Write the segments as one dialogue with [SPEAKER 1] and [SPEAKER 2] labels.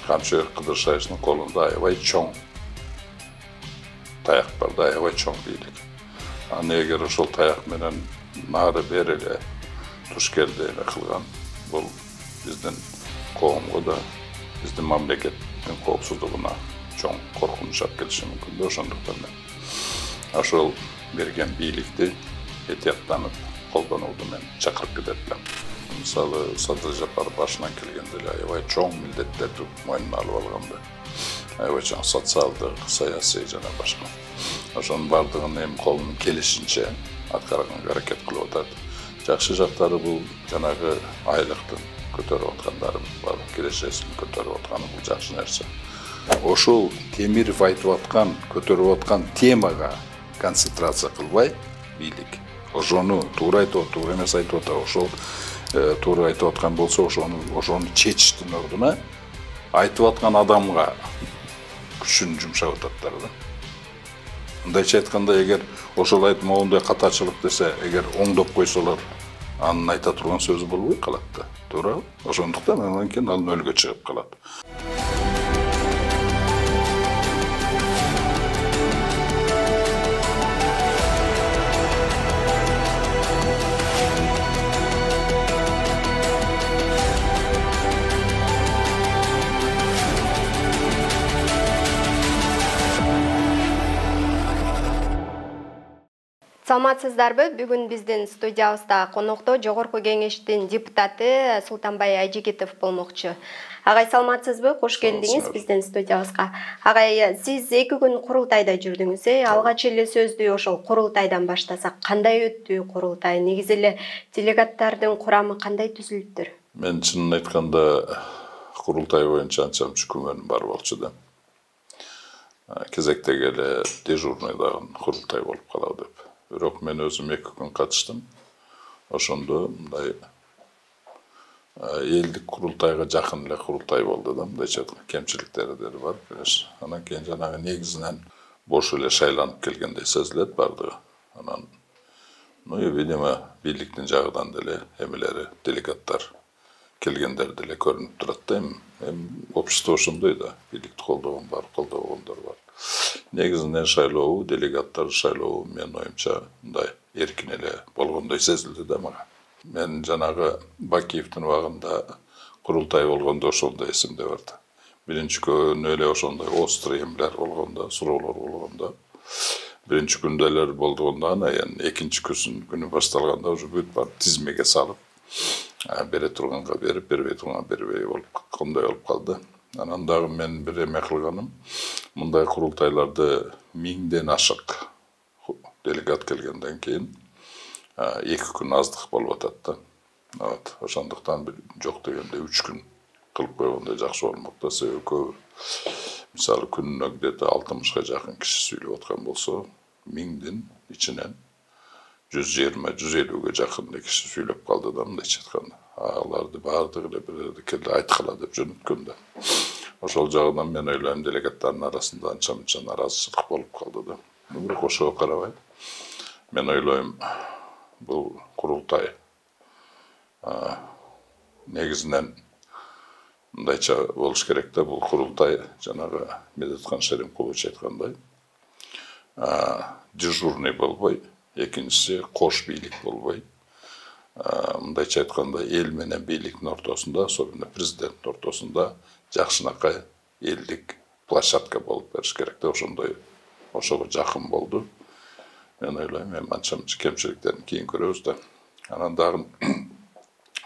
[SPEAKER 1] Қамшыбек Қыдыршаевтың қолында аябай чоң таяқ бар да, аябай чоң бийлик. Аны егер ошол таяк менен нары береле туш келди кылган, бул биздин коомго да, биздин мамлекеттин коопсуздугуна чоң коркунуч алып келиши мүмкүн да. Ошондуктан мен ошол берген бийликти этияттанып колдонууду мен чакырып кетет элем. Мисалы, Садыр Жапар башынан келгенде эле аябай чоң милдеттерди мойнуна алып алганда, аябай чоң социалдык, саясий жана башка. Ошонун бардыгын эми колунун келишинче аткарганга аракет кылып атат. Жакшы жактары бул жанагы айлыктын көтөрүп аткандарыбыз бар, келешесин көтөрүп атканы бул жакшы нерсе. Ошол Темиров айтып аткан, көтөрүп аткан темага концентрация кылбай, бийлик ошону туура айтып, туура эмес айтып атат, ошол туура айтып аткан болсо, ошону чечиштин ордуна айтып аткан адамга күчүн жумшап ататтар да. Мындайча айтканда, эгер ошол айтып моундай катачылык десе, эгер оңдоп койсолор, анын айта турган сөзү болбой калат да. Туурабы? Ошондуктан андан кийин ал нөлгө чыгып калат.
[SPEAKER 2] Саламатсыздарбы? Бүгүн биздин студиябызда конокто Жогорку Кеңештин депутаты Султанбай Айжигитов болмокчу. Агай, саламатсызбы? Кош келдиңиз биздин студиябызга. Агай, сиз 2 күн курултайда жүрдүңүз. Алгач эле сөздү ошол курултайдан баштасак, кандай өттү курултай? Негизи эле делегаттардын курамы кандай түзүлүптүр?
[SPEAKER 1] Мен чынын айтканда курултай боюнча анча мынча күмөнүм бар болчу да. Кезектеги эле дежурныйдагы курултай болуп калабы деп. Бирок мен өзүм 2 күн катыштым. Ошондо мындай элдик курултайга жакын эле курултай болду да. Мындайча айтканда кемчиликтери бар, конечно. Анан кийин жанагы негизинен бош эле шайланып келгендей сезилет бардыгы. Анан, видимо, бийликтин жагынан деле эмелери, делегаттар келгендер деле көрүнүп турат да. Эми общество ошондой да, бийликти колдогон бар, колдобогондор бар. Негизинен шайлоо, делегаттар шайлоо мен оюмча мындай эркин эле болгондой сезилди да мага. Мен жанагы Бакиевдин убагында курултай болгондо ошондой эсимде бар да. Биринчи күнү эле ошондой острый эмелер болгондо, суроолор болгондо, биринчи күндөлөр болгондо, эми экинчи күнү башталганда уже бүт бар тизмеге салып, бере турганга берип, бербей турганга бербей болуп кондой болуп калды. Анан дагы мен бир эме кылганым, мындай курултайларды 1000ден ашык делегат келгенден кийин 2 күн аздык болуп атат да. Ошондуктан жок дегенде 3 күн кылып койгондо жакшы болмок да. Себеби көбү, мисалы күнүнө где-то 60га жакын киши сүйлөп аткан болсо, 1000дин ичинен 120-150ге жакын киши сүйлөп калды да, мындайча айтканда. Аларды баардыгы эле бир айткыла деп жөнөткөн да. Ошол жагынан мен ойлойм, делегаттардын арасында анча-мынча наразычылык болуп калды да. Бирок ошого карабай, мен ойлойм, бул курултай негизинен мындайча болуш керек да. Бул курултай жанагы Медетхан Шеримкулович айткандай, дежурный болбой, экинчиси кош бийлик болбой, мындайча айтканда эл менен бийликтин ортосунда, особенно президенттин ортосунда жакшынакай элдик площадка болуп бериш керек да. Ошого жакын болду. Мен ойлойм, эми анча-мынча кемчиликтерин кийин көрөбүз да. Анан дагы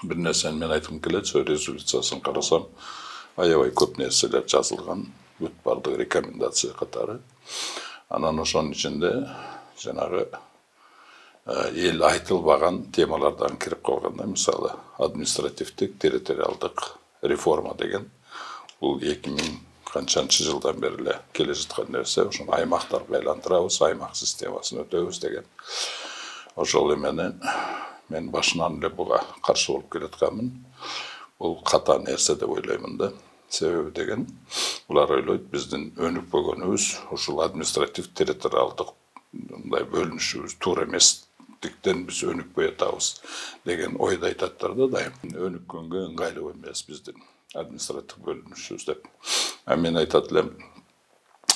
[SPEAKER 1] бир нерсени мен айткым келет, ошо резолюциясын карасам, аябай көп нерселер жазылган, бүт бардыгы рекомендация катары. Анан ошонун ичинде жанагы эл айтылбаган темалардан кирип калганда, мисалы административдик, территориалдык реформа деген, бул 2000 канчанчы жылдан бери эле келе жаткан нерсе. Ошону аймактар байландырабыз, аймак системасын өтөбүз деген. Ошол эмени мен башынан эле буга каршы болуп келатканмын. Бул ката нерсе деп ойлоймун да. Себеби деген, булар ойлойт, биздин өнүкпөгөнүбүз ушул административ территориалдык мындай бөлүнүшүбүз туура эместиктен биз өнүкпөй атабыз деген ойду айтаттар да дайым. Өнүккөнгө ыңгайлуу эмес биздин административ бөлүнүшүбүз деп. Мен айтат элем,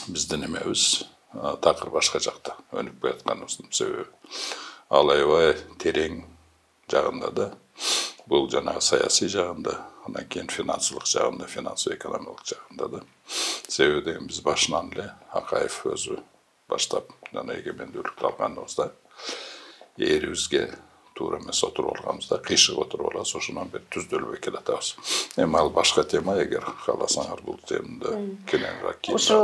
[SPEAKER 1] биздин эмебиз такыр башка жакта өнүп келатканыбыздын себеби. Ал аябай терең жагында да, бул жанагы саясий жагында, андан кийин финансылык жагында, финансоо-экономикалык жагында да. Себеби деген биз башынан эле Акаев өзү баштап жана эгемендүүлүктү алганыбызда ээрибизге туура эмес отуруп алганбызда, кыйшык отуруп алабыз, ошондон бери түздөлбөй келатабыз. Эми ал башка тема, эгер кааласаңар бул темада кененирээк кийин
[SPEAKER 2] Ушу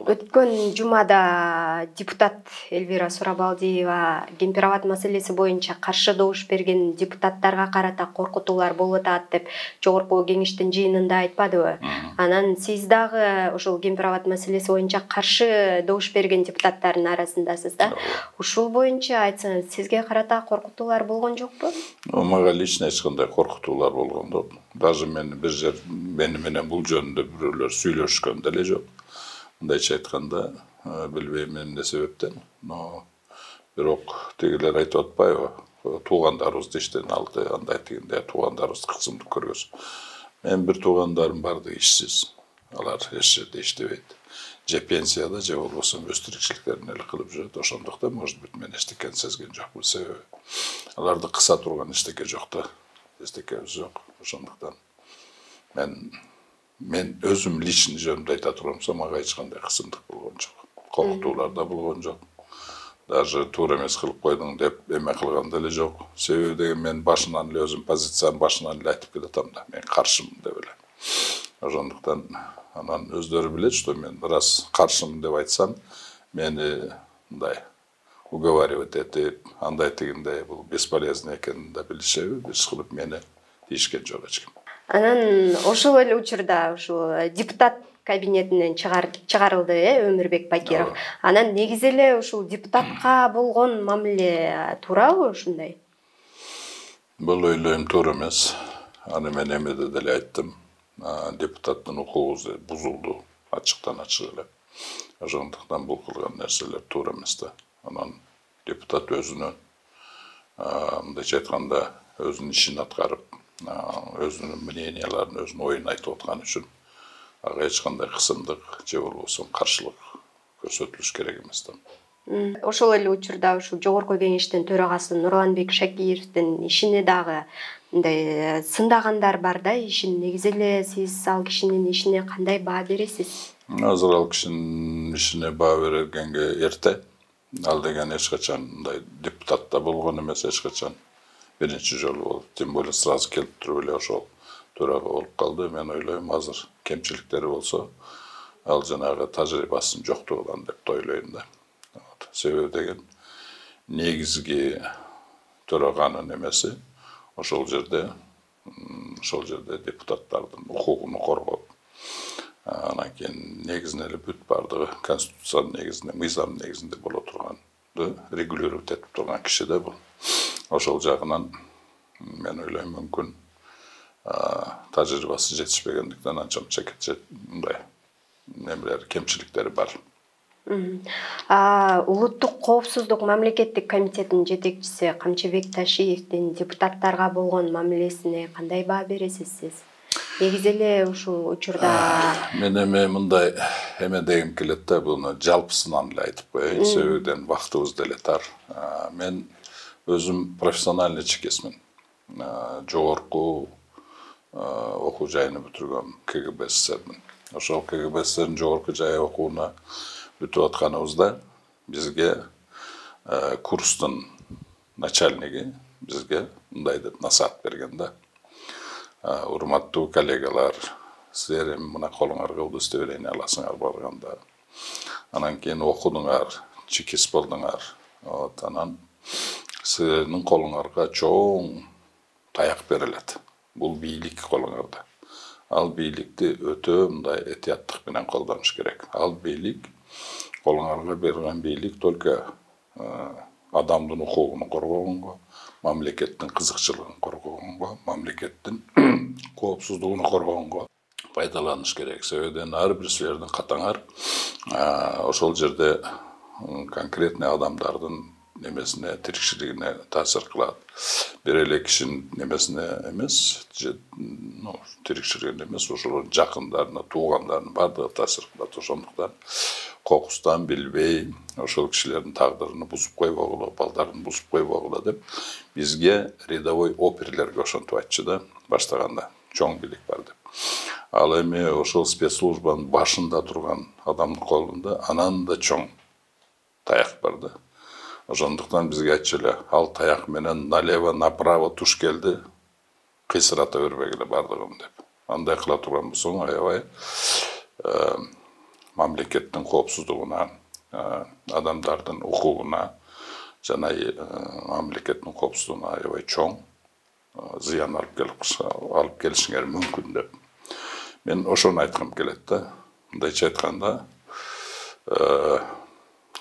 [SPEAKER 2] өткөн жумада депутат Элвира Сурабалдиева Кемпирабад маселеси боюнча каршы добуш берген депутаттарга карата коркутуулар болуп атат деп жогорку кеңештин жыйынында айтпадыбы? Анан сиз дагы ушул Кемпирабад маселеси боюнча каршы добуш берген депутаттардын арасындасыз да? Ушул боюнча айтсаңыз, сизге карата коркутуулар болгон жокпу?
[SPEAKER 1] Мага лично эч кандай коркутуулар болгон жок. Даже мени менен бул жөнүндө бирөөлөр сүйлөшкөн деле жок. Мындайча айтканда, билбейм эмне себептен, но бирок тигилер айтып атпайбы, туугандарыбызды иштен алды, андай тигинде туугандарыбызды кысымдуу көргөз. Мен бир туугандарым бардыгы ишсиз. Алар эч жерде иштебейт. Же пенсияда, же болбосо өз тиричиликтерин эле кылып жүрөт. Ошондуктан, может быть, мен эчтекени сезген жокмун. Себеби аларды кыса турган эчтеке жок да. Эчтекебиз жок. Ошондуктан мен өзүм личный жөнүндө айта турсам, мага эч кандай кысымдык болгон жок. Коркутуулар да болгон жок. Даже туура эмес кылып койдуң деп эме кылган деле жок. Себеби деген мен башынан эле өзүм позициямды башынан эле айтып келатам да. Мен каршымын деп эле. Ошондуктан анан өздөрү билет, что мен раз каршымын деп айтсам, мени мындай уговаривать этип, андай тигиндей бул бесполезный экенин да билишеби, эч кылып мени тийишкен жок эч ким.
[SPEAKER 2] Анан ошол эле учурда ушул депутат кабинетинен чыгарылды, Өмүрбек Бакиров. Анан негизи эле ушул депутатка болгон мамиле туурабы ушундай?
[SPEAKER 1] Бул ойлойм туура эмес. Аны мен эмеде деле айттым. Депутаттын укугу бузулду, ачыктан ачык эле. Ошондуктан бул кылган нерселер туура эмес да. Анан депутат өзүнүн, мындайча айтканда, өзүнүн ишин аткарып, өзүнүн мненияларын, өзүнүн оюн айтып аткан үчүн ага эч кандай кысымдык же болбосо каршылык көрсөтүлүш керек эмес да.
[SPEAKER 2] Ошол эле учурда ушул жогорку кеңештин төрагасы Нурланбек Шакиевдин ишини дагы мындай сындагандар бар да, ишин. Негизи эле сиз ал кишинин ишине кандай баа бересиз?
[SPEAKER 1] Азыр ал кишинин ишине баа бергенге эрте. Ал деген эч качан мындай депутатта болгон эмес, эч качан биринчи жолу болду. Тем более сразу келип туруп эле ошол төрага болуп калды. Мен ойлойм, азыр кемчиликтери болсо, ал жанагы тажрыйбасынын жоктугунан деп ойлойм да. Себеби деген негизги төраганын эмеси ошол жерде депутаттардын укугун коргоп, анан кийин негизинен эле бүт бардыгы конституциянын негизинде, мыйзам негизинде боло турганды регулировать этип турган киши да бул. Ошол жагынан мен ойлойм, мүмкүн тажрыйбасы жетишпегендиктен анча-мынча мындай немелер, кемчиликтери бар.
[SPEAKER 2] Улуттук коопсуздук мамлекеттик комитетинин жетекчиси Камчыбек Ташиевдин депутаттарга болгон мамилесине кандай баа бересиз сиз? Негизи эле ушул учурда
[SPEAKER 1] мен эми мындай эме дегим келет да, буну жалпысынан эле айтып коеюн, себебиден вактыбыз деле тар. Мен өзүм профессиональный чекесмин. Жогорку окуу жайын бүтүргөн КГБ СССРдин. Ошол КГБ СССРдин жогорку жай окууна бүтүп атканыбызда бизге курстун начальниги бизге мындай деп насаат берген да. Урматтуу коллегалар, силер эми мына колуңарга удостоверение аласыңар барганда. Анан кийин окудуңар, чекист болдуңар. Анан силердин колуңарга чоң таяк берилет. Бул бийлик колуңарда. Ал бийликти өтө мындай этияттык менен колдонуш керек. Ал бийлик, колуңарга берилген бийлик только адамдын укугун коргогонго, мамлекеттин кызыкчылыгын коргогонго, мамлекеттин коопсуздугун коргогонго пайдаланыш керек. Себебиден ар бир силердин катаңар ошол жерде конкретный адамдардын nemesine, tirikçiliğine tasir kıladı. Bir ele kişinin nemesine emes, tirikçiliğine emes, oşolun jakınlarına, tuğanlarına bardığı tasir kıladı. Oşonduktan kokustan bilbey, oşol kişilerin taqdırını buzup koyup oğula, baldarını buzup koyup oğula dep, bizge rядовой operlerge oşontup aytçı da başlaganda çoğun bilik var dep. Al эми ошол спецслужбанын башында турган адамдын колунда анан да чоң таяк бар да. Ошондуктан бизге айтчу эле, ал таяк менен налево направо туш келди, кыйсырата бербегиле бардыгын деп. Андай кыла турган болсоң аябай мамлекеттин коопсуздугуна, адамдардын укугуна жана мамлекеттин коопсуздугуна аябай чоң зыян алып келишиңер мүмкүн деп. Men oşonu aytkım kelet da. Mındayça aytkanda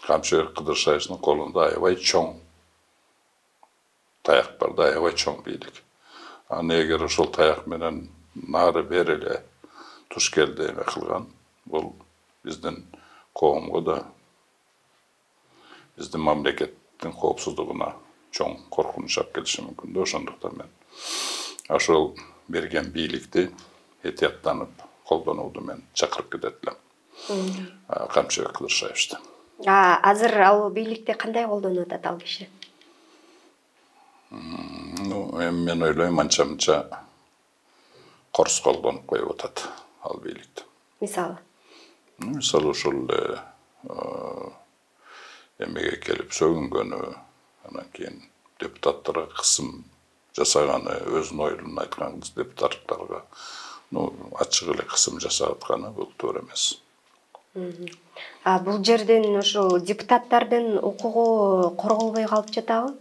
[SPEAKER 1] Kamçı Kıdırşayış'ın kolunda aябай çoğun tayak var da aябай çoğun biydik. Anne eğer oşol tayak menen nары berele tuş geldiğine kılgan, bu bizden kovumgu da bizden mamlekettin koopsuzluğuna çoğun korkunç ap gelişi mümkün de oşonduktan men oşol bergen biylikti ehtiyatlanıp koldanoudu men çakırıp gidetlem. Kamçı Kıdırşayış'ta.
[SPEAKER 2] Азыр ал бийликте кандай колдонуп атат ал киши?
[SPEAKER 1] Men ойлойм анча-мынча корс колдонуп коюп атат ал бийликти.
[SPEAKER 2] Мисалы?
[SPEAKER 1] Мисалы ошол эмеге келип сөгүнгөнү, анан кийин депутаттарга кысым жасаганы, өзүнүн оюн айткан депутаттарга ачык эле кысым жасап атканы бул туура эмес.
[SPEAKER 2] Бул жерден ошол депутаттардын укугу корголбой калып жатабы?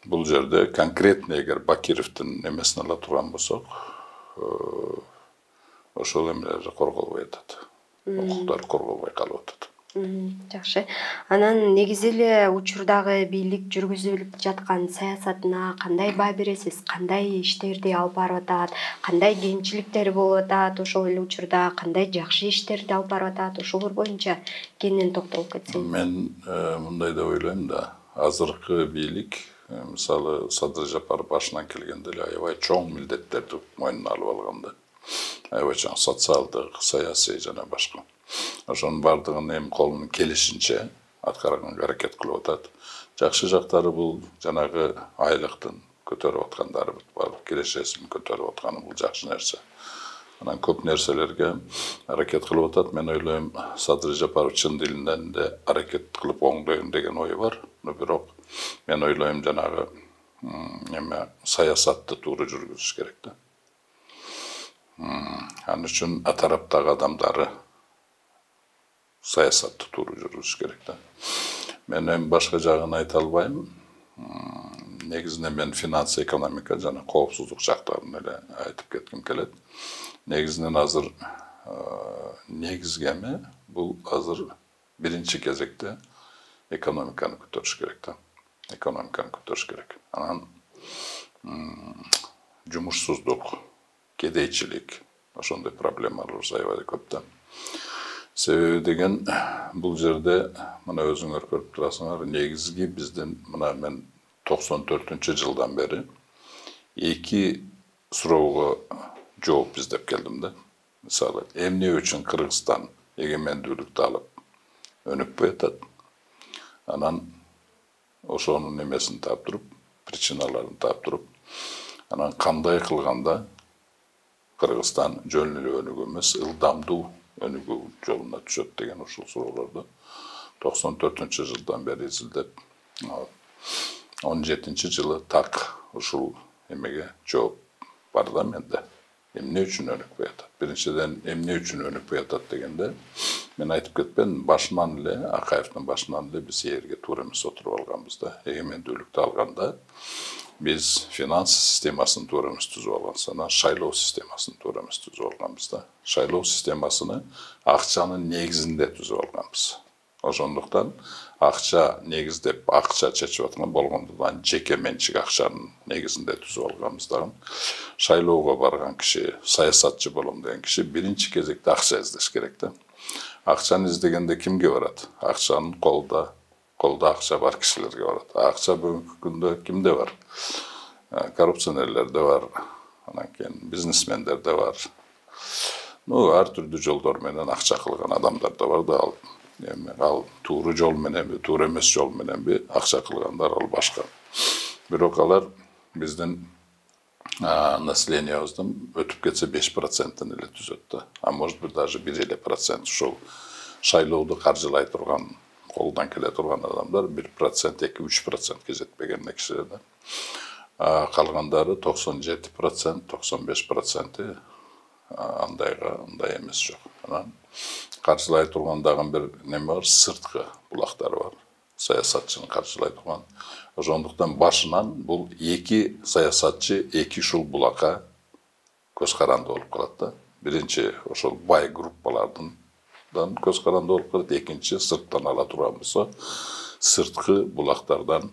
[SPEAKER 1] Бул жерде конкретно эгер Бакировдун немесин ала турган болсок, ошол эмелер корголбой атат. Укуктар корголбой калып атат.
[SPEAKER 2] Жакшы. Анан негизи эле учурдагы бийлик жүргүзүлүп жаткан саясатына кандай баа бересиз? Кандай иштерди алып барып атат? Кандай кемчиликтери болуп атат? Ошол эле учурда кандай жакшы иштерди алып барып атат? Ошолор боюнча кенен токтолуп кетсең.
[SPEAKER 1] Мен мындай деп ойлойм да, азыркы бийлик, мисалы Садыр Жапаров башынан келгенде эле аябай чоң милдеттерди мойнуна алып алган да. Аябай чоң социалдык, саясий жана башка. Ошонун бардыгын эми колунун келишинче аткарганга аракет кылып атат. Жакшы жактары бул жанагы айлыктын көтөрүп аткандары бар, кирешесин көтөрүп атканы бул жакшы нерсе. Анан көп нерселерге аракет кылып атат. Мен ойлойм, Садыр Жапаров чын дилинен де аракет кылып оңдойм деген ой бар. Бирок мен ойлойм жанагы эме саясатты туура жүргүзүш керек да. Анын үчүн тараптагы адамдары саясатты туура жүргүзүш керек да. Мен эми башка жагын айта албайм. Негизинен мен финанс, экономика жана коопсуздук жактарын эле айтып кетким келет. Негизинен азыр негизги эме бул азыр биринчи кезекте экономиканы көтөрүш керек да. Экономиканы көтөрүш керек. Анан жумушсуздук, кедейчилик, ошондой проблемалар аябай көп да. Себеби деген бул жерде мына өзүңөр көрүп турасыңар, негизги биздин мына мен 94-жылдан бери эки суроого жооп издеп келдим да. Мисалы, эмне үчүн Кыргызстан эгемендүүлүктү алып өнүкпөй атат? Анан ошонун немесин таптырып, причиналарын таптырып, анан кандай кылганда Кыргызстан жөн эле өнүгүү эмес, ылдамдуу өнүгүү жолуна түшөт деген ушул суроолорду 94-жылдан бери изилдеп, 17-жылы так ушул эмеге жооп бар да менде. Эмне үчүн өнүкпөй атат? Биринчиден эмне үчүн өнүкпөй атат дегенде, мен айтып кетпедим, башынан эле, Акаевдин башынан эле биз жерге туура эмес отуруп алганбыз да. Эгемендүүлүктү алганда биз финанс системасын туура эмес түзүп алганбыз, анан шайлоо системасын туура эмес түзүп алганбыз да. Шайлоо системасыны акчанын негизинде түзүп алганбыз. Ошондуктан акча негиздеп, акча чечип аткан болгондуктан жеке менчик акчанын негизинде түзүп алганбыздан шайлоого барган киши, саясатчы болом деген киши биринчи кезекте акча издеш керек да. Акчаны издегенде кимге барат? Акчанын колдо kolda akça var kişilerge barат. Akça bugünkü günde kimde var? Korrupsiyonellerde var, biznesmenlerde var. Her türlü jollar menen akça kılgan adamlar da var da al tuğru jol menen, tuğru emes jol menen bir akça kılganlar al başka. Bürokalar bizden nasleniyozdan ötüp geçse 5%'ını ile tüzöttü. Может быть, даже 1% şol şaylowdu karjılay turgan, koldan kele turgan adamlar 1%, 2-3% kezetpegen kişilerden. Kalgandары 97%, 95% anday emes yok. Karşılay turgandagın bir neme var, sırtkı bulakları var. Sayasatçının karşılay turgan. Ошондуктан başынан bu iki sayasatçı iki şul bulaka göz karandı olup kalat da. Birinci oşol bay gruppalardan göz karandı olup kalat, ikinci sırttan ala turamızsa sırtkı bulaklardan,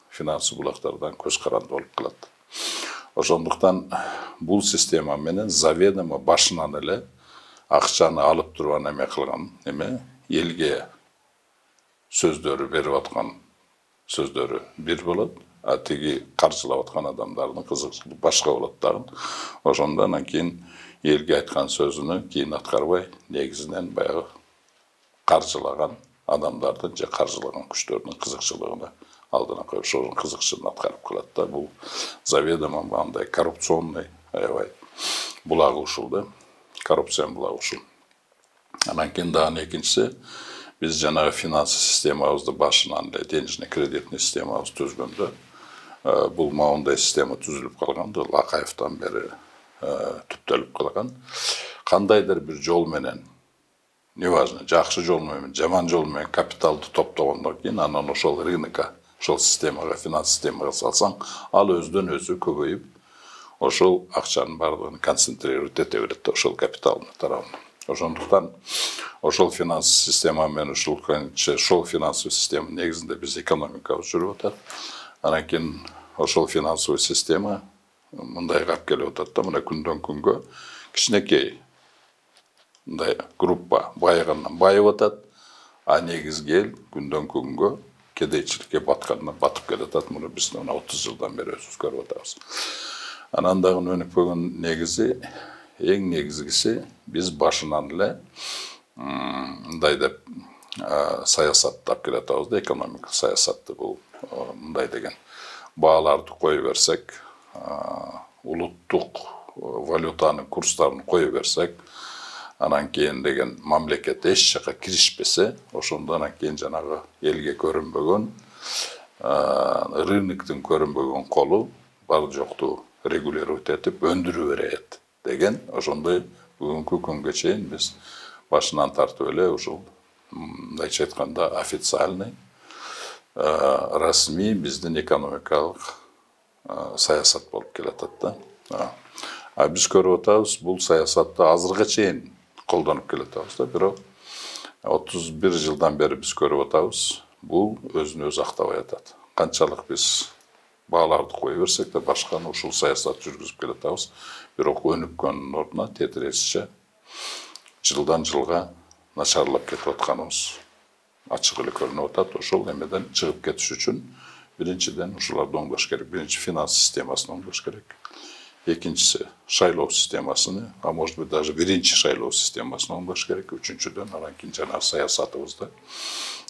[SPEAKER 1] finansı bulaklardan göz karandı olup kalat. Ошондуктан bu sistema menen заведомо başынан ele akçаны alıp turgan eme kılgan, elge sözdörü berip atkan sözdörü bir bolat, atigi karşılap atkan adamların kızıkçılığı başka bolat dağın. Oşondan keyin elge aytkan sözünü keyin atkarbay, negizinden bayağı karşılagan adamlardan je karşılagan güçlörünün kızıkçılığını aldına koyup şonun kızıkçılığını atkarıp kılat da bu заведомо banday korrupsiyonlu ayabay bulağı uşuldu. Korrupsiyon bulağı uşul. Anan keyin dağın ikincisi biz janağı finans sistemabızdı başынан denizine kreditni sistemabız tüzgündü. Bu maunday sistema tüzülüp kalgandı. Laqayev'tan beri tüptölüp kalgan. Kandaydır bir jol menen, nevazne, жақсы жол менен, жаман жол менен капиталды топтогондон кийин анан ошол рынокко, ошол системага, финанс системага салсаң, ал өздөн өзү көбөйүп, ошол акчанын бардыгын концентрировать эте берет да ошол капиталдын тарабына. Ошондуктан ошол финанс система менен ошол финансовый система негизинде биз экономикабыз жүрүп атат. Анан кийин ошол финансовый система мындай калып келип атат да, мына күндөн күнгө кичинекей мындай группа байыгандан байып атат, а негизги күндөн күнгө кедейчиликке батып келатат. Муну биз 30 жылдан бери өзүбүз көрүп атабыз. Анан дагы өнүкпөгөн негизи, эң негизгиси биз башынан эле мындай деп саясаттап келатабыз да, экономика саясатты бул мындай деген. Бааларды кое берсек, улуттук валютанын курстарын кое берсек, анан кийин деген мамлекет эч жака киришпесе, ошондон кийин жанагы элге көрүнбөгөн, рыноктун көрүнбөгөн колу бар жокту регулировать этип өндүрүп берет деген, ошондой бүгүнкү күнгө чейин биз башынан тартып эле ушул мындайча айтканда официальный, расмий биздин экономикалык саясат болуп келатат да. А биз көрүп атабыз, бул саясатты азыркыга чейин колдонуп келатабыз да, бирок 31 жылдан бери биз көрүп атабыз, бул өзүн өзү актабай атат. Канчалык биз бааларды кое берсек де башканы ушул саясат жүргүзүп келатабыз, бирок өнүккөндүн ордуна тетирешиче жылдан жылга начарлап кетип атканыбыз ачык эле көрүнүп атат. Ошол эмеден чыгып кетиш үчүн биринчиден ушуларды оңдош керек. Биринчи финанс системасын оңдош керек. Экинчиси шайлоо системасыны, а может быть даже биринчи шайлоо системасын оңдош керек. Үчүнчүдөн анан кийин жанагы саясатыбызды,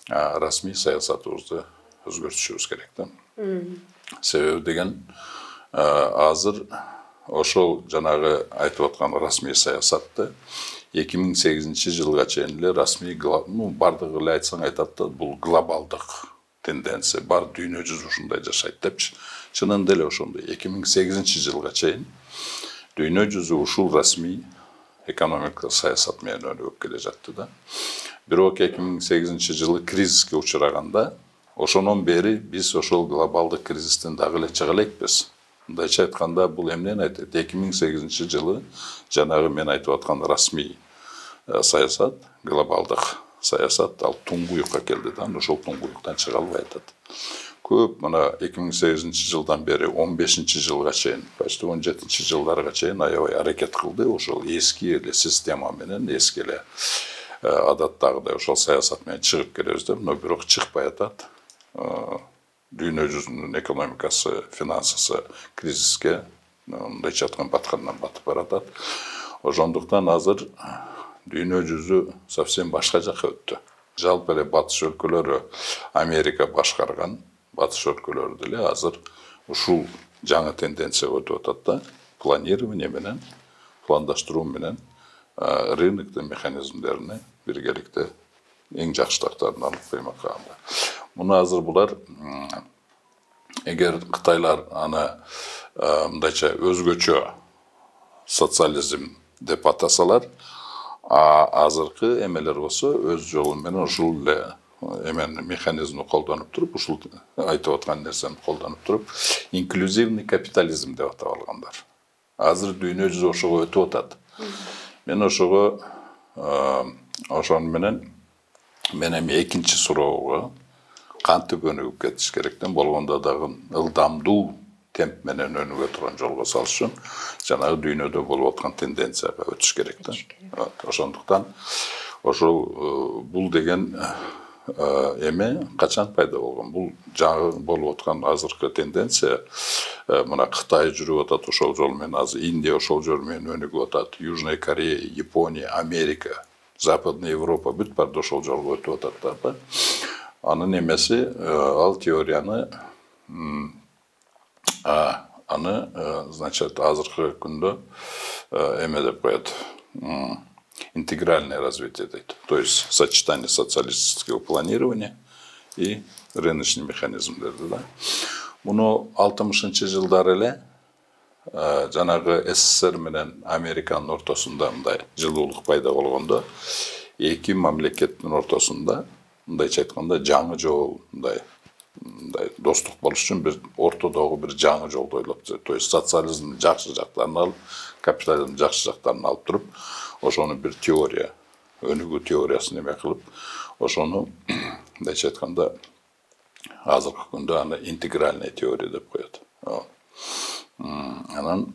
[SPEAKER 1] расмий саясатыбызды өзгөртүшүбүз керек да. Себеби деген азыр ошол жанагы айтып аткан расмий саясатты 2008 жылга чейин эле расмий, бардыгы эле айтсаң айтат да, бул глобалдык тенденция, бар дүйнө жүзү ушундай жашайт депчи. Чынында эле ошондой 2008 жылга чейин дүйнө жүзү ушул расмий экономикалык саясат менен өнүгүп келе жатты да. Бирок 2008 жылы кризиске учураганда, ошондон бери биз ошол глобалдык кризистен дагы эле чыга элекпиз. Мындайча айтканда, бул эмнени айтат? 2008 жылы жанагы мен айтып аткан расмий саясат, глобалдык саясат ал туңгуюкка келди да, ошол туңгуюктан чыга албай атат. Көп мына 2008 жылдан бери 15 жылга чейин, почти 17 жылдарга чейин аябай аракет кылды, ошол эски эле система менен, эски эле адаттагыдай ошол саясат менен чыгып келебиз деп, но бирок чыкпай атат. дүйнө жүзүнүн экономикасы, финансысы кризиске мындайча айтканда баткандан батып баратат. Ошондуктан азыр дүйнө жүзү совсем башка жака өттү. Жалпы эле батыш өлкөлөрү Америка башкарган батыш өлкөлөрү деле азыр ушул жаңы тенденцияга өтүп атат да, планирование менен, пландаштыруу менен рыноктун механизмдерине биргеликте эң жакшы тартарын алып коймокко. Муну азыр булар эгер Кытайлар аны мындайча өзгөчө социализм деп атасалар, азыркы эмелер болсо өз жолу менен ушул эле эмен механизмди колдонуп туруп, ушул айтып аткан нерсени колдонуп туруп, инклюзивный капитализм деп атап алгандар. Азыр дүйнө жүзү ошого өтүп атат. Мен ошого ошону менен мен эми экинчи суроого кантип өнүгүп кетиш керектен болгондо дагы ылдамдуу темп менен өнүгө турган жолго салыш үчүн жанагы дүйнөдө болуп аткан тенденцияга өтүш керек да. Ошондуктан ошол бул деген эме качан пайда болгон? Бул жаңы болуп аткан азыркы тенденция мына Кытай жүрүп атат ошол жол менен, азыр Индия ошол жол менен өнүгүп атат, Южная Корея, Япония, Америка, Западная Европа бүт барды ошол жолго өтүп атат да. Анын эмеси ал теорияны значит азыркы күндө эме деп коет, интегральное развитие дейт. То есть сочетание социалистического планирования и рыночный механизмдерди да. Муну 60-жылдары эле жанагы СССР менен Американын ортосунда мындай жылуулук пайда болгондо эки мамлекеттин ортосунда мындайча айтканда жаңы жол, мындай достук болуш үчүн бир ортодогу бир жаңы жолду ойлоп, то есть социализмдин жакшы жактарын алып, капитализмдин жакшы жактарын алып туруп, ошону бир теория, өнүгүү теориясын эме кылып, ошону мындайча айтканда азыркы күндө аны интегральный теория деп коет. Анан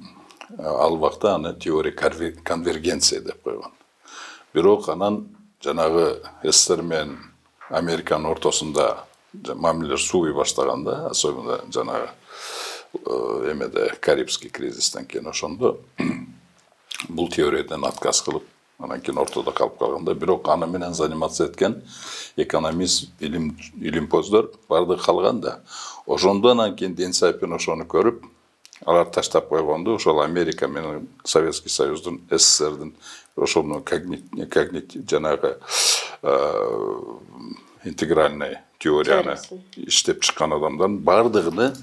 [SPEAKER 1] ал убакта аны теория конвергенция деп койгон. Бирок анан жанагы СССР менен Американын ортосунда мамилелер сууй баштаганда, особенно жанагы эмеде Карибский кризистен кийин ошондо бул теориядан отказ кылып, анан кийин ортодо калып калганда, бирок аны менен заниматься эткен экономист, илимпоздор бардыгы калган да. Ошондо анан кийин Ден Сяопин ошону көрүп, алар таштап койгонду, ошол Америка менен Советский Союздун, СССРдин ошону жанагы интегральный теорияны иштеп чыккан адамдардын бардыгыны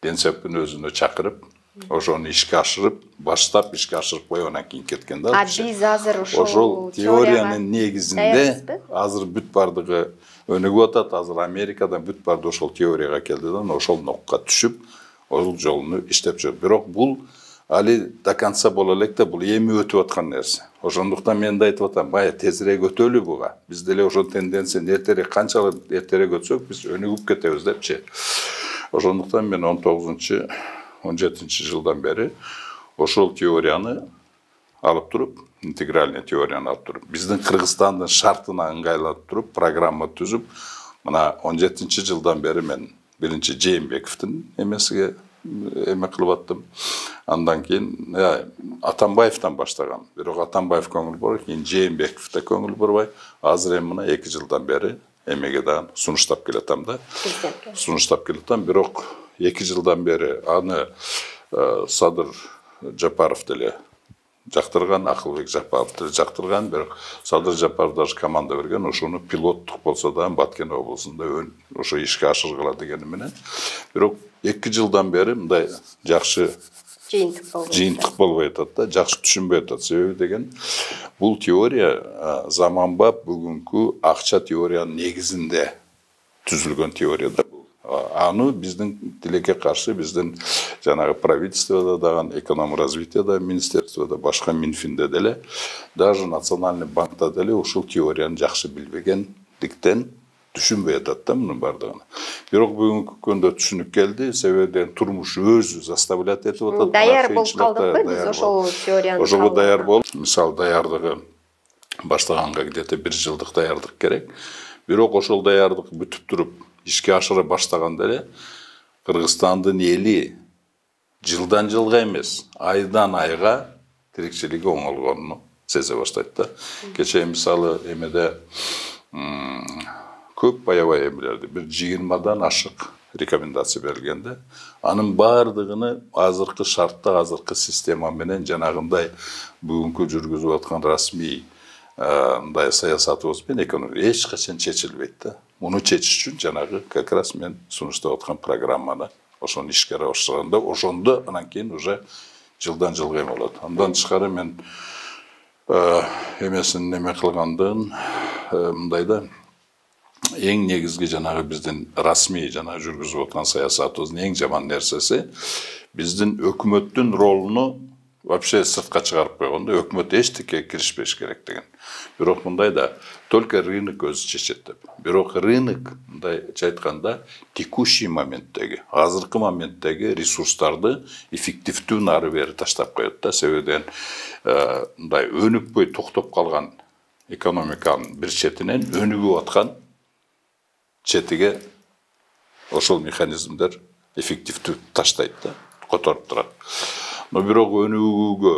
[SPEAKER 1] Ден Сяопин өзүнө чакырып, ошону ишке ашырып, баштап ишке ашырып коюп анан кийин кеткен да.
[SPEAKER 2] Биз азыр
[SPEAKER 1] ошол теориянын негизинде азыр бүт бардыгы өнүгүп атат. Азыр Америкадан бүт барды ошол теорияга келди да, ошол нокка түшүп, ошол жолуну иштеп жүр. Бирок бул али до конца боло элек да, бул эми өтүп аткан нерсе. Ошондуктан мен да айтып атам, бая тезирээк өтөлү буга. Биз деле ошол тенденцияны эртерээк, канчалык эртерээк өтсөк, биз өнүгүп кетебиз депчи. Ошондуктан мен 19-17 жылдан бери ошол теорияны алып туруп, интегральный теорияны алып туруп, биздин Кыргызстандын шартына ыңгайлап туруп, программа түзүп, мына 17 жылдан бери мен биринчи Жээнбековдун эмесиге эме кылып аттым. Андан кийин Атамбаевден баштагам. Бирок Атамбаев көңүл буруп, кийин Жээнбеков да көңүл бурбай, азыр эми мына 2 жылдан бери эмеге да сунуштап келатам да. Сунуштап келатам, бирок 2 жылдан бери аны Садыр Жапаров деле жактырган, Акылбек Жапаров деле жактырган, бирок Садыр Жапаров даже команда берген, ошону пилоттук болсо да Баткен облусунда ошо ишке ашыргыла дегени менен. Бирок 2 жылдан бери мындай жакшы жыйынтык болбой атат да, жакшы түшүнбөй атат. Себеби деген бул теория заманбап бүгүнкү акча теориянын негизинде түзүлгөн теория да. Аны биздин тилекке каршы биздин жанагы правительстводо дагы, эконом развитияда, министерстводо, башка Минфинде деле, даже Национальный банкта деле ушул теорияны жакшы билбегендиктен түшүнбөй атат да мунун бардыгын. Бирок бүгүнкү күндө түшүнүп келди, себеби турмуш өзү заставлять этип атат.
[SPEAKER 2] Даяр болуп калдыкпы биз ошол теорияны.
[SPEAKER 1] Ошого даяр болуп, мисалы даярдыгы баштаганга где-то 1 жылдык даярдык керек. Бирок ошол даярдык бүтүп туруп, ишке ашыра баштаганда эле Кыргызстандын эли жылдан жылга эмес, айдан айга тирикчилиги оңолгонун сезе баштайт да. Кечээ мисалы эмеде көп аябай эмелерди бир 20дан ашык рекомендация берилгенде, анын баардыгыны азыркы шартта, азыркы система менен жанагындай бүгүнкү жүргүзүп аткан расмий мындай саясатыбыз менен экономия эч качан чечилбейт да. Муну чечиш үчүн жанагы как раз мен сунуштап аткан программаны ошону ишке ашырганда, ошондо анан кийин уже жылдан жылга эме болот. Андан тышкары мен эмесин неме кылгандын мындай да эң негизги жанагы биздин расмий жанагы жүргүзүп аткан саясатыбыздын эң жаман нерсеси биздин өкмөттүн ролуну вообще сыртка чыгарып койгондо өкмөт эчтеке киришпеш керек деген. Бирок мындай да только рынок өзү чечет деп. Бирок рынок мындайча айтканда текущий моменттеги, азыркы моменттеги ресурстарды эффективдүү нары бери таштап коет да. Себебен мындай өнүкпөй токтоп калган экономиканын бир четинен өнүгүп аткан четиге ошол механизмдер эффективдүү таштайт да, которуп турат. Но бирок өнүгүүгө,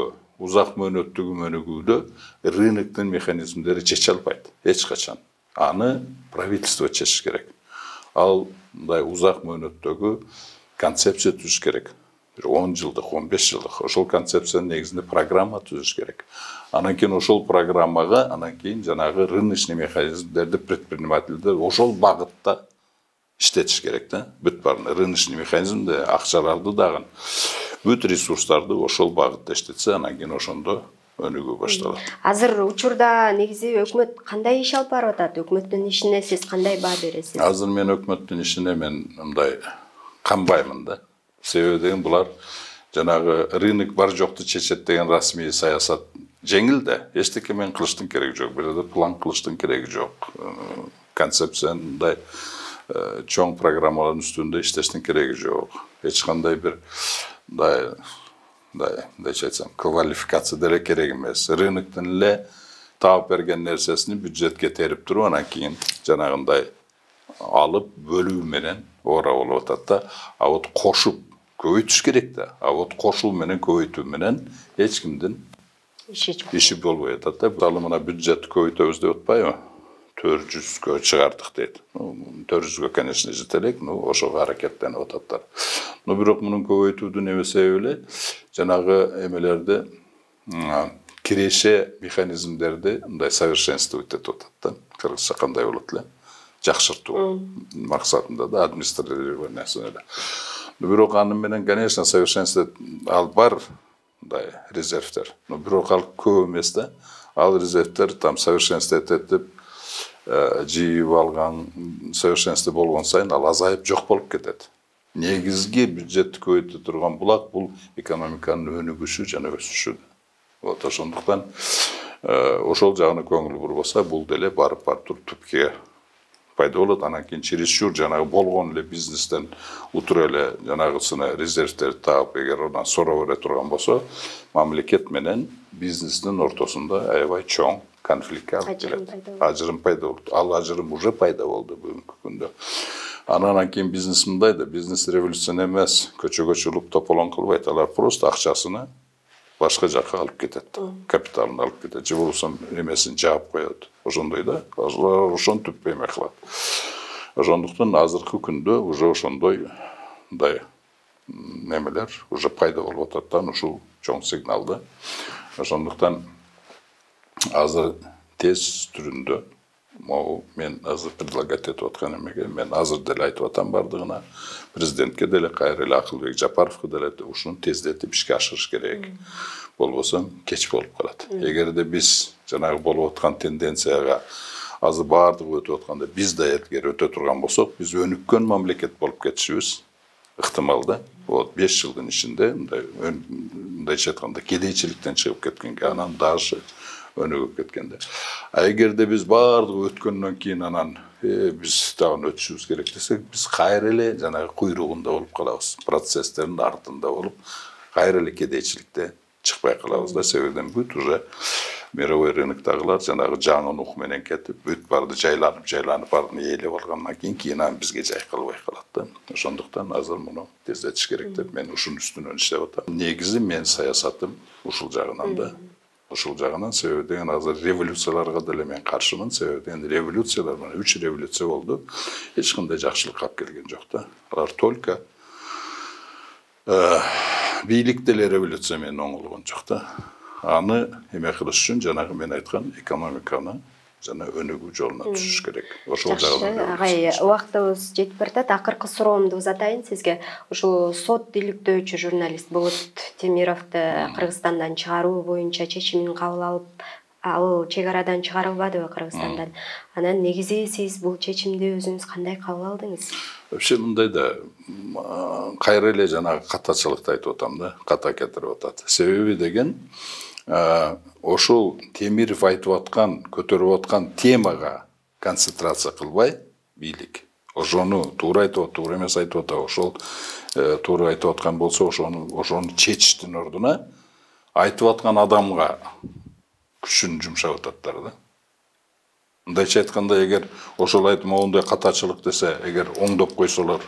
[SPEAKER 1] узак мөөнөттөгү өнүгүүдө рыноктун механизмдери чече албайт эч качан. Аны правительство чечиш керек. Ал мындай узак мөөнөттөгү концепция түзүш керек. Бир 10 жылдык, 15 жылдык ошол концепциянын негизинде программа түзүш керек. Анан кийин ошол программага, анан кийин жанагы рыночный механизмдерди предпринимательдер ошол багытта иштетиш керек да. Бүт баарын рыночный механизмде акчаларды дагы бүт ресурстарды ошол багытта иштетсе, анан кийин ошондо өнүгүү башталат.
[SPEAKER 2] Азыр учурда негизи өкмөт кандай иш алып барып атат? Өкмөттүн ишине сиз кандай баа бересиз?
[SPEAKER 1] Азыр мен өкмөттүн ишине мен мындай канбаймын да. Себеби деген булар жанагы рынок бар жокту чечет деген расмий саясат жеңил да. Эчтеке мен кылыштын кереги жок. Бирде план кылыштын кереги жок. Концепциядай чоң программалардын үстүндө иштештин кереги жок. Эч кандай бир мындайча айтсам, квалификация деле керек эмес. Рыноктун эле таап берген нерсесин бюджетке терип туруп, анан кийин жанагындай алып бөлүү менен ора болуп атат да. А вот кошуп көбөйтүш керек да. А вот кошуу менен көбөйтүү менен эч кимдин иши болбой атат да. Мисалы мына бюджетти көбөйтөбүз деп атпайбы? 400-кө чыгардык дейт. 400-кө конечно жете элек, ошого аракеттенип ататтар. Но бирок мунун көбөйтүүдүн эме себеби эле жанагы эмелерди киреше механизмдерди мындай совершенствовать этип атат да. Кыргызча кандай болот эле? Жакшыртуу максатында да административный нерселер. Но бирок аны менен конечно совершенствовать ал бар мындай резервдер. Но бирок ал көп эмес да. Ал резервдер там совершенствовать этип жийип алган совершенство болгон сайын ал азайып жок болуп кетет. Негизги бюджетти көбөйтө турган булак бул экономиканын өнүгүшү жана өсүшү. Вот ошондуктан ошол жагына көңүл бурбаса бул деле барып туруп түпкүгө пайда болот. Анан кийин чересчур жанагы болгон эле бизнестен утура эле жанагысына резервдерди таап, эгер анан сора бере турган болсо, мамлекет менен бизнестин ортосунда аябай чоң конфликтке алып келет. Ажырым пайда болот. Ал ажырым уже пайда болду бүгүнкү күндө. Анан кийин бизнес мындай да, бизнес революция эмес, көчөгө чыгып тополон кылбайт. Алар просто акчасын башка жакка алып кетет. Капиталын алып кетет. Же болбосо эмесин жаап коет. Ошондой да, ошентип эме кылат. Ошондуктан азыркы күндө уже ошондой мындай немелер уже пайда болуп атат, ушул чоң сигналды. Ошондуктан азыр тез түрүндө мен азыр предлагать этип аткан эмеге мен азыр деле айтып атам бардыгына, президентке деле, кайра эле Акылбек Жапаровго деле ушуну тездетип ишке ашырыш керек. Болбосо кеч болуп калат. Эгерде биз жанагы болуп аткан тенденцияга азыр баардыгы өтүп атканда биз да эгер өтө турган болсок, биз өнүккөн мамлекет болуп кетишибиз ыктымал да. Вот 5 жылдын ичинде мындайча айтканда кедейчиликтен чыгып кеткенге, анан дагы өнүгүп кеткенде. А эгерде биз баардыгы өткөндөн кийин анан биз дагы өтүшүбүз керек десек, биз кайра эле жанагы куйругунда болуп калабыз. Процесстердин артында болуп, кайра эле кедейчиликте чыкпай калабыз да. Себебен бүт уже мировой рыноктагылар жанагы жаңы нух менен кетип, бүт барды жайланып бардын ээлеп алгандан кийин анан бизге жай калбай калат да. Ошондуктан азыр муну тездетиш керек деп мен ушунун үстүнөн иштеп атам. Негизи мен саясатым ушул жагынан да. Ушул жагынан себеби деген азыр революцияларга деле мен каршымын, себеби деген революциялар мына 3 революция болду. Эч кандай жакшылык алып келген жок да. Алар только бийлик деле революция менен оңолгон жок да. Аны эме кылыш үчүн жанагы мен айткан экономиканы жана өнүгүү жолуна түшүш керек. Ошол жагынан.
[SPEAKER 2] Агай, убактыбыз жетип баратат. Акыркы суроомду узатайын сизге. Ушул сот иликтөөчү журналист Болот Темировду Кыргызстандан чыгаруу боюнча чечимин кабыл алып, ал чек арадан чыгарылбадыбы Кыргызстандан. Анан негизи сиз бул чечимди өзүңүз кандай кабыл алдыңыз?
[SPEAKER 1] Вообще мындай да кайра эле жанагы катачылыкты айтып атам да, ката кетирип атат. Себеби деген ошол Темиров айтып аткан, көтөрүп аткан темага концентрация кылбай бийлик. Ошону туура айтып, туура эмес айтып атат. Ошол туура айтып аткан болсо, ошону чечиштин ордуна айтып аткан адамга күчүн жумшап ататтар да. Мындайча айтканда, эгер ошол айтып моундай катачылык десе, эгер оңдоп койсолор,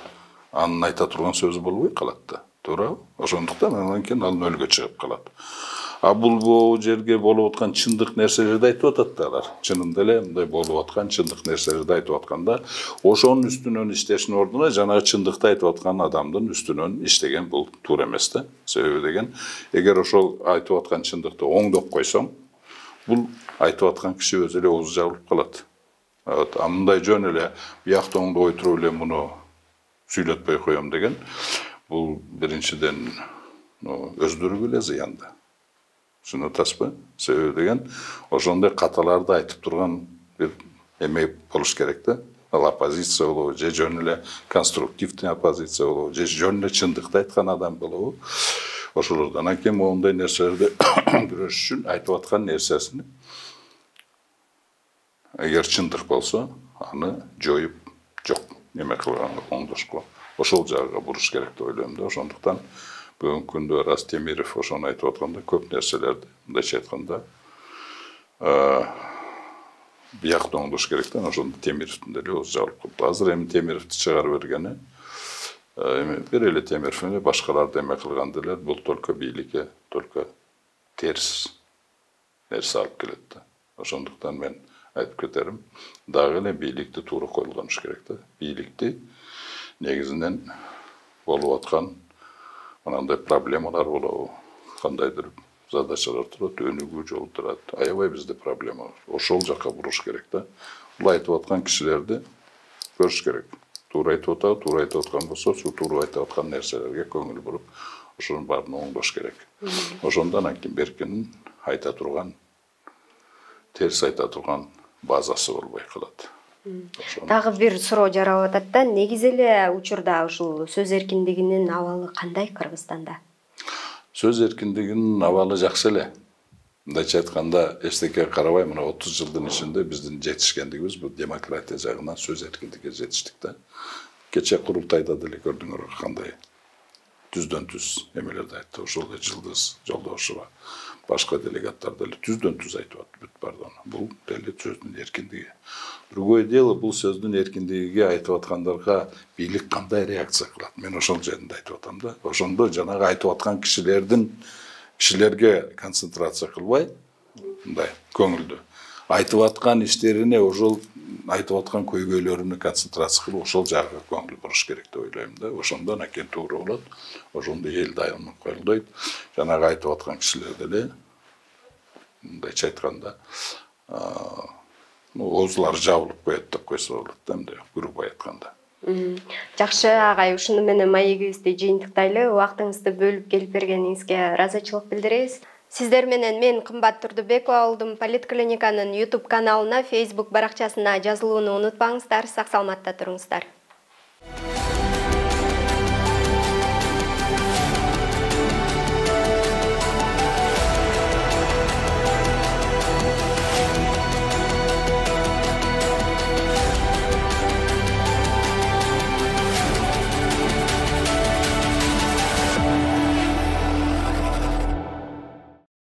[SPEAKER 1] анын айта турган сөзү болбой калат да. Туурабы? Ошондуктан андан кийин ал нөлгө чыгып калат. А бул жерге болуп аткан чындык нерселерди айтып атат да алар. Чынында эле мындай болуп аткан чындык нерселерди айтып атканда, ошонун үстүнөн иштештин ордуна жанагы чындыкты айтып аткан адамдын үстүнөн иштеген бул туура эмес да. Себеби деген, эгер ошол айтып аткан чындыкты оңдоп койсоң, бул айтып аткан киши өзү эле оозу жабылып калат. А мындай жөн эле биякта оңдобой туруп эле муну сүйлөтпөй коем деген, бул биринчиден өздөрүгө эле зыян да. Шуну атасызбы? Себеби деген, ошондой каталарды айтып турган бир эме болуш керек да. Ал оппозиция болобу, же жөн эле конструктивный оппозиция болобу, же жөн эле чындыкты айткан адам болобу. Ошолордон анан кийин моундай нерселерди күрөш үчүн айтып аткан нерсесин эгер чындык болсо, аны жоюп жок эме кылганга оңдошко ошол жагга буруш керек деп ойлойм да. Ошондуктан бүгүнкү күндө Раз Темиров ошону айтып атканда көп нерселерди, мындайча айтканда, биякта оңдош керек да. Ошондо Темировдун деле оозу жабылып калды. Азыр эми Темировду чыгарып бергени, бир эле Темиров эле башкаларды эме кылган деле, бул только бийликке, только терс нерсе алып келет да. Ошондуктан мен айтып кетерим, дагы эле бийликти туура колдонуш керек да. Бийликти негизинен болуп аткан мынандай проблемалар болобу, кандайдыр задачалар турат, өнүгүү жолу турат. Аябай бизде проблема бар. Ошол жакка буруш керек да. Бул айтып аткан кишилерди көрүш керек. Туура айтып атабы, туура айтып аткан болсо, ошол туура айтып аткан нерселерге көңүл буруп, ошонун баарын оңдош керек. Ошондон анан беркинин айта турган, терс айта турган базасы болбой калат.
[SPEAKER 2] Дагы бир суроо жаралып атат да, негизи эле учурда ушул сөз эркиндигинин абалы кандай Кыргызстанда?
[SPEAKER 1] Сөз эркиндигинин абалы жакшы эле. Мындайча айтканда, эчтеке карабай, мына 30 жылдын ичинде биздин жетишкендигибиз бул демократия жагынан сөз эркиндигине жетиштик да. Кече курултайда деле көрдүңөр кандай түздөн түз эмелерди айтты. Ошол Жылдыз Жолдошова, башка делегаттар деле түздөн түз айтып атты бүт бардыгын. Бул деле сөздүн эркиндиги. Другое дело, бул сөздүн эркиндигиге айтып аткандарга бийлик кандай реакция кылат? Мен ошол жеринде айтып атам да. Ошондо жанагы айтып аткан кишилерге концентрация кылбай, мындай көңүлдүү айтып аткан иштерине, ошол айтып аткан көйгөйлөрүнө концентрация кылып, ошол жагга көңүл буруш керек деп ойлойм да. Ошондо анан туура болот. Ошондо эл дайыма колдойт. Жанагы айтып аткан кишилер деле мындайча айтканда, оозулары жабылып коет деп койсо болот да, мындай грубо айтканда.
[SPEAKER 2] Жакшы агай, ушуну менен маегибизди жыйынтыктайлы. Убактыңызды бөлүп келип бергениңизге ыраазычылык билдиребиз. Сиздер менен мен Кымбат Турдубекова болдум. Политклиниканын YouTube каналына, Facebook баракчасына жазылууну унутпаңыздар. Сак саламатта туруңуздар.